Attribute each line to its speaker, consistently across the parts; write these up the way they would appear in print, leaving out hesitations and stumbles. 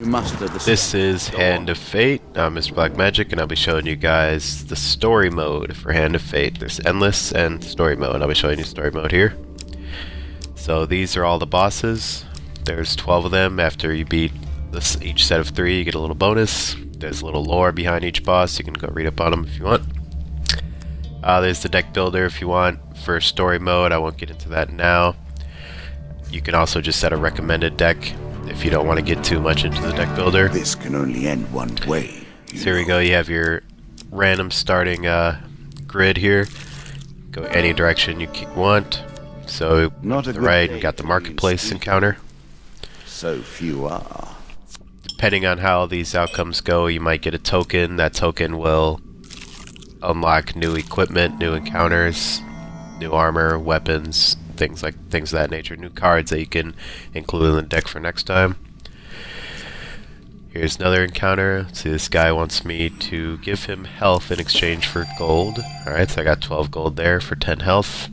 Speaker 1: This is Hand of Fate. I'm Mr. Black Magic, and I'll be showing you guys the story mode for Hand of Fate. There's Endless and Story Mode. I'll be showing you Story Mode here. So these are all the bosses. There's 12 of them. After you beat each set of 3, you get a little bonus. There's a little lore behind each boss. You can go read up on them if you want. There's the deck builder if you want. For Story Mode, I won't get into that now. You can also just set a recommended deck if you don't want to get too much into the deck builder.
Speaker 2: This can only end one way.
Speaker 1: So here we go, you have your random starting grid here. Go any direction you want. So
Speaker 2: Not
Speaker 1: to
Speaker 2: a
Speaker 1: the
Speaker 2: good
Speaker 1: right,
Speaker 2: day
Speaker 1: you got the
Speaker 2: for
Speaker 1: marketplace
Speaker 2: being
Speaker 1: encounter.
Speaker 2: So few are.
Speaker 1: Depending on how these outcomes go, you might get a token. That token will unlock new equipment, new encounters, new armor, weapons, things of that nature, new cards that you can include in the deck for next time. Here's another encounter. See, this guy wants me to give him health in exchange for gold. Alright, so I got 12 gold there for 10 health.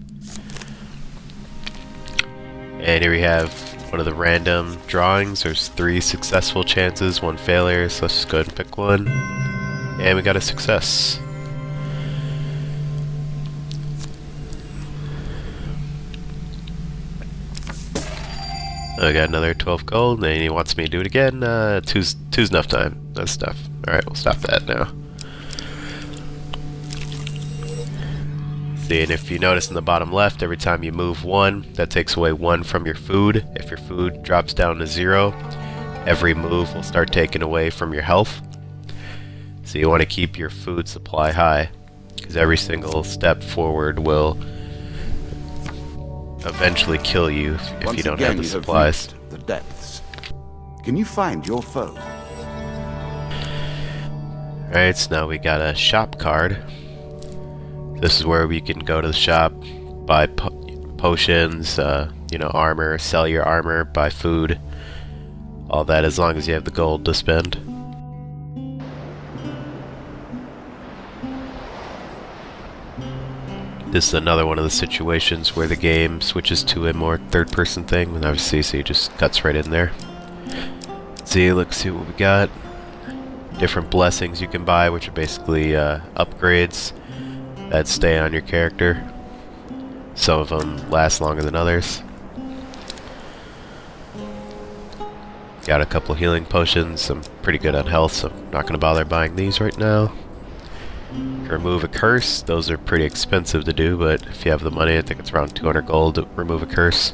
Speaker 1: And here we have one of the random drawings. There's 3 successful chances, 1 failure, so let's just go ahead and pick one. And we got a success. I got another 12 gold, and he wants me to do it again. Two's enough time. That's enough. Alright, we'll stop that now. See, and if you notice in the bottom left, every time you move 1, that takes away 1 from your food. If your food drops down to 0, every move will start taking away from your health. So you want to keep your food supply high, because every single step forward will eventually kill you if you don't have the supplies.
Speaker 2: The depths. Can you find your foe?
Speaker 1: Alright, so now we got a shop card. This is where we can go to the shop, buy potions, armor, sell your armor, buy food. All that as long as you have the gold to spend. This is another one of the situations where the game switches to a more third-person thing, and obviously, so it just cuts right in there. See, let's see what we got. Different blessings you can buy, which are basically upgrades that stay on your character. Some of them last longer than others. Got a couple healing potions. I'm pretty good on health, so I'm not going to bother buying these right now. Remove a curse. Those are pretty expensive to do, but if you have the money, I think it's around 200 gold to remove a curse.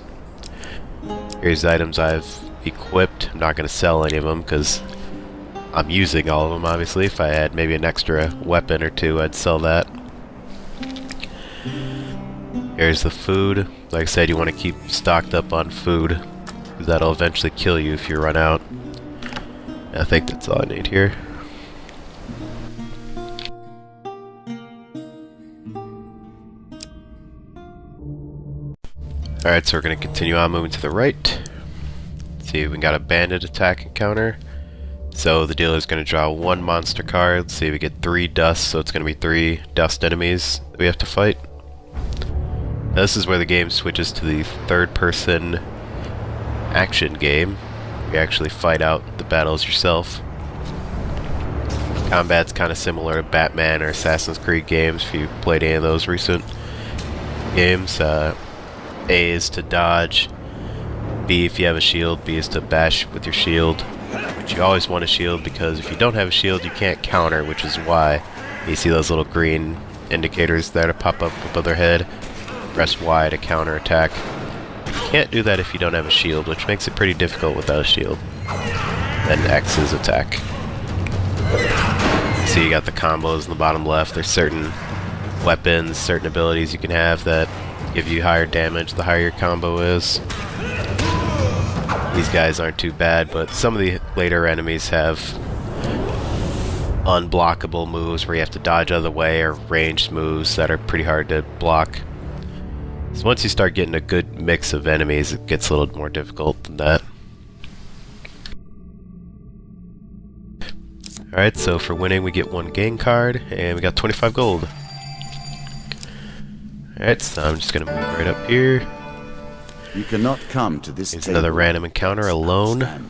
Speaker 1: Here's the items I've equipped. I'm not going to sell any of them because I'm using all of them, obviously. If I had maybe an extra weapon or 2, I'd sell that. Here's the food. Like I said, you want to keep stocked up on food, because that'll eventually kill you if you run out. And I think that's all I need here. Alright, so we're going to continue on moving to the right. See, we got a bandit attack encounter. So the dealer is going to draw 1 monster card. See, we get 3 dust, so it's going to be 3 dust enemies that we have to fight. Now, this is where the game switches to the third-person action game. You actually fight out the battles yourself. Combat's kind of similar to Batman or Assassin's Creed games if you played any of those recent games. A is to dodge, B if you have a shield, B is to bash with your shield. But you always want a shield, because if you don't have a shield you can't counter, which is why you see those little green indicators there to pop up above their head. Press Y to counter attack. You can't do that if you don't have a shield, which makes it pretty difficult without a shield. Then X is attack. See, you got the combos in the bottom left. There's certain weapons, certain abilities you can have that give you higher damage the higher your combo is. These guys aren't too bad, but some of the later enemies have unblockable moves where you have to dodge out of the way, or ranged moves that are pretty hard to block. So once you start getting a good mix of enemies, it gets a little more difficult than that. Alright, so for winning we get 1 game card, and we got 25 gold. Alright, so I'm just gonna move right up here.
Speaker 2: You cannot come to this
Speaker 1: Here's another random encounter alone.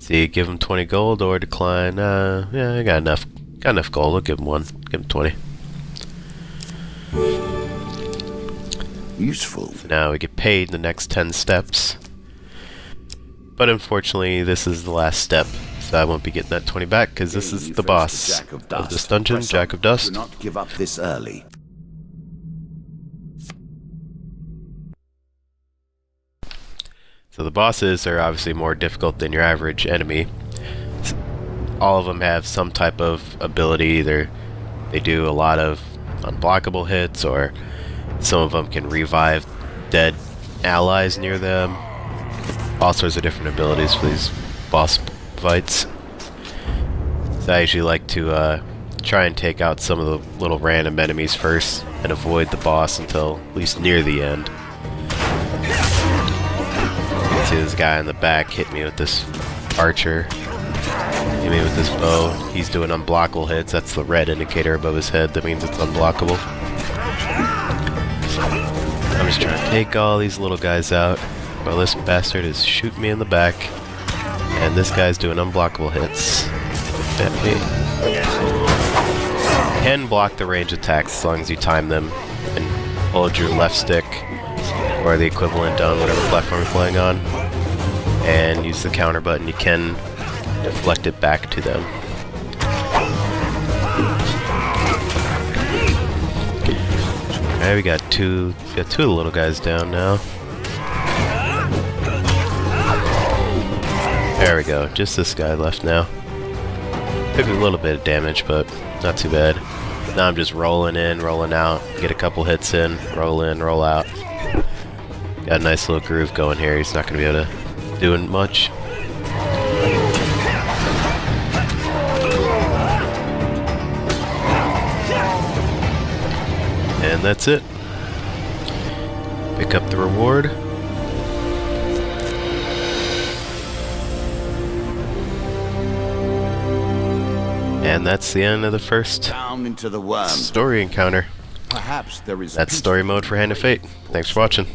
Speaker 1: See, give him 20 gold or decline. Yeah, I got enough. Got enough gold. I'll give him one. Give him 20.
Speaker 2: Useful.
Speaker 1: So now we get paid in the next 10 steps. But unfortunately, this is the last step, so I won't be getting that 20 back because this is the boss of this dungeon, Jack of Dust.
Speaker 2: Do not give up this early.
Speaker 1: So the bosses are obviously more difficult than your average enemy. All of them have some type of ability. Either they do a lot of unblockable hits, or some of them can revive dead allies near them. All sorts of different abilities for these boss fights. So I usually like to try and take out some of the little random enemies first and avoid the boss until at least near the end. You can see this guy in the back hit me with this archer. Hit me with this bow. He's doing unblockable hits. That's the red indicator above his head. That means it's unblockable. I'm just trying to take all these little guys out while this bastard is shooting me in the back. And this guy's doing unblockable hits at me. You can block the range attacks as long as you time them and hold your left stick or the equivalent on whatever platform you're playing on, and use the counter button. You can deflect it back to them. Alright, we got two of the little guys down now. There we go, just this guy left now. Took a little bit of damage, but not too bad. Now I'm just rolling in, rolling out, get a couple hits in, roll out. Got a nice little groove going here. He's not going to be able to do much. And that's it. Pick up the reward. And that's the end of the first
Speaker 2: Down into the worm.
Speaker 1: story encounter.
Speaker 2: Perhaps there is
Speaker 1: That's story mode for Hand of Fate. Thanks for watching.